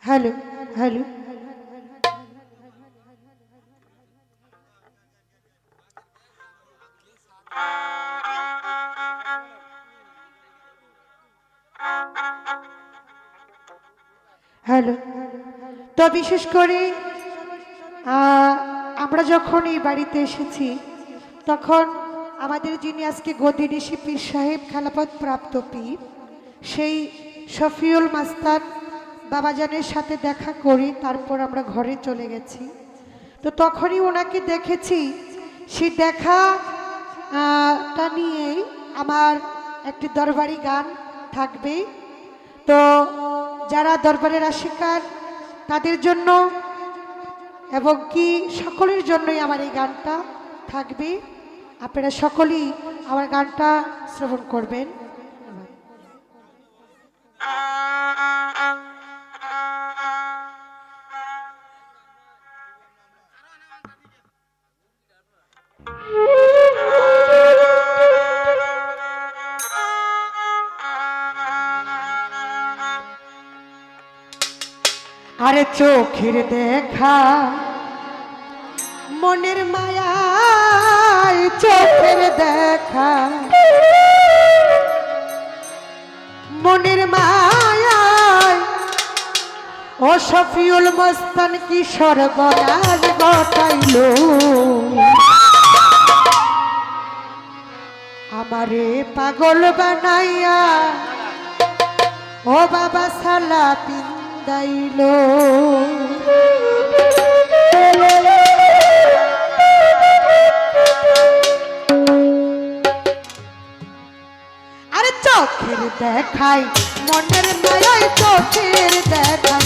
Hello hello. Hello. তো বিশেষ করে আমরা যখন এই বাড়িতে এসেছি তখন আমাদের যিনি আজকে গদিনিশি পীর সাহেব খেলাপথ প্রাপ্ত পীর সেই শফিউল মাস্তান বাবাজানের সাথে দেখা করি, তারপর আমরা ঘরে চলে গেছি। তো তখনই ওনাকে দেখেছি, সেই দেখা টা নিয়েই আমার একটি দরবারি গান থাকবে। তো যারা দরবারের আশিকার তাদের জন্য এবং কি সকলের জন্যই আমার এই গানটা থাকবে। আপনারা সকলেই আমার গানটা শ্রবণ করবেন। আরে চোখের দেখা মনের মায়ায়, চোখের দেখা মনের মায়ায়, ও শফিউল মস্তান কি সর্বনাশ ঘটাইল। আমারে পাগল বানাইয়া ও বাবা সালা পিন্দাইল। আরে চোখের দেখাই মনের মায়ায়, চোখের দেখাই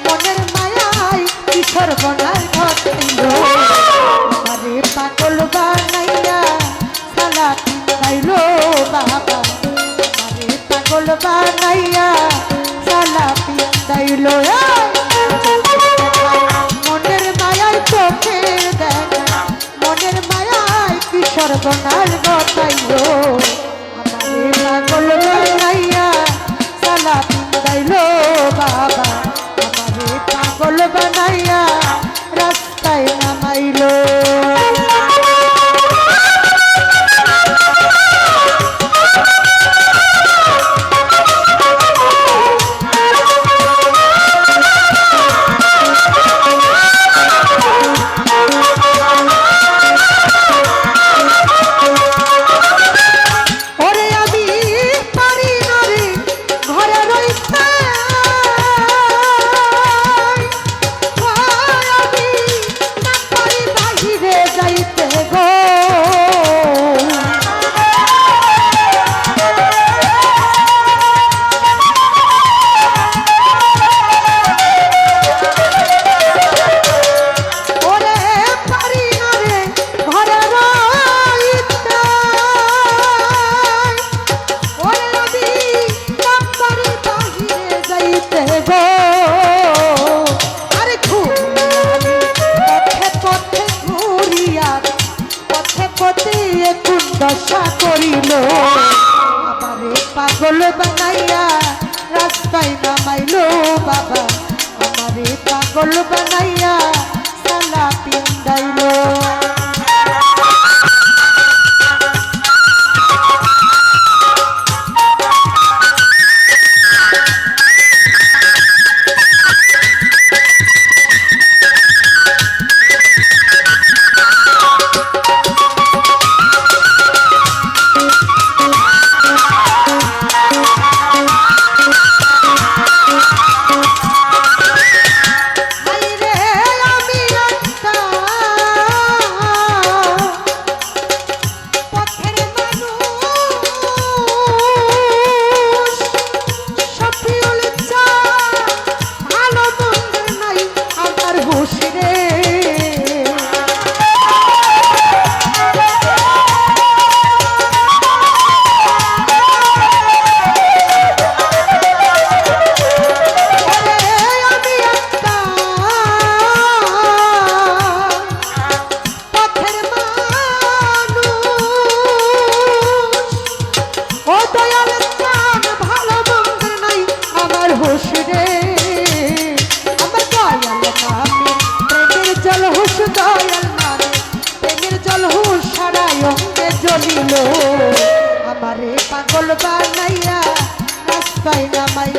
মনের মায়ায় কি সর্বনাশ ঘটাইল। আমারে পাগল বানাইয়া সালা পিন্দাইল বাবা, আমারে পাগল বানাইয়া সালা পিন্দাইল। মনের মায়ায় চোখের দেখা মনের মায়ায় কি সর্বনাশ ঘটাইল। আমারে পাগল বানাইয়া সালা পিন্দাইল বাবা, আমারে পাগল বানাইয়া রাস্তায় নামাইল। দশা করিল আমারে পাগল বানাইয়া রাস্তায় নামাইল বাবা, আমারে পাগল বানাইয়া সালা পিন্দাইল।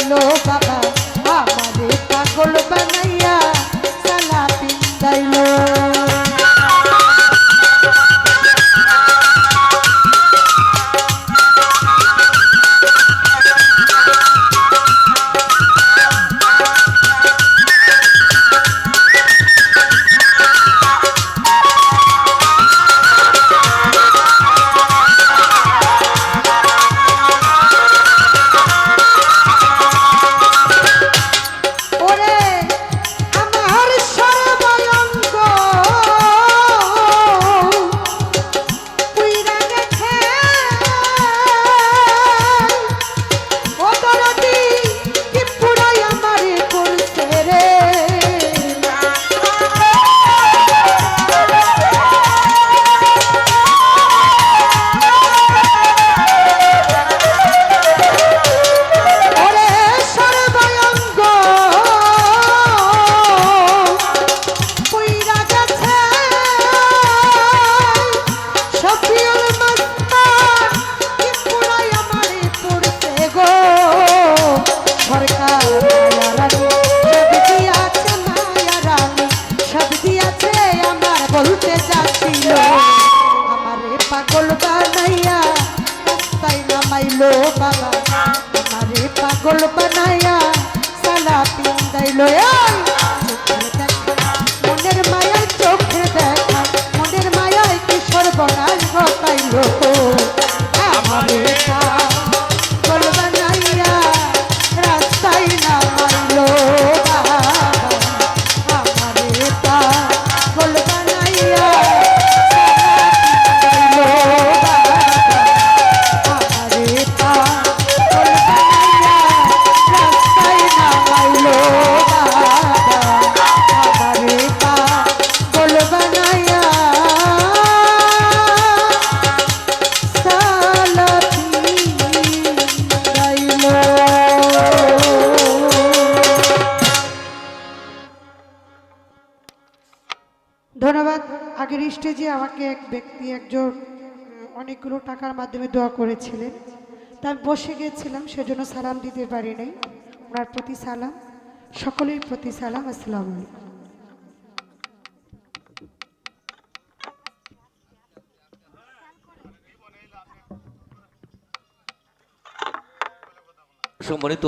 মাইলো বাবা আমারে পাগল বানাইয়া সালা পিন্দাইলো বলতে যাচ্ছিল আমারে পাগল বানাইয়া রাস্তায় নামাইলো বাবা আমারে পাগল বানাইয়া সালা পিন্দাইলো মনের মায়ায় চোখে দেখা মনের মায়ায় কি সর্বনাশ ঘটাইলো আমারে পাগল বানাইয়া রাস্তায় নামাইলো বাবা আমারে পাগল ধন্যবাদ। আগের স্টেজে আমাকে এক ব্যক্তি একজন অনেকগুলো টাকার মাধ্যমে দোয়া করেছিলেন, তা আমি বসে গিয়েছিলাম সেজন্য সালাম দিতে পারি নাই। ওনার প্রতি সালাম, সকলের প্রতি সালাম। আসসালামু আলাইকুম। সম্মানিত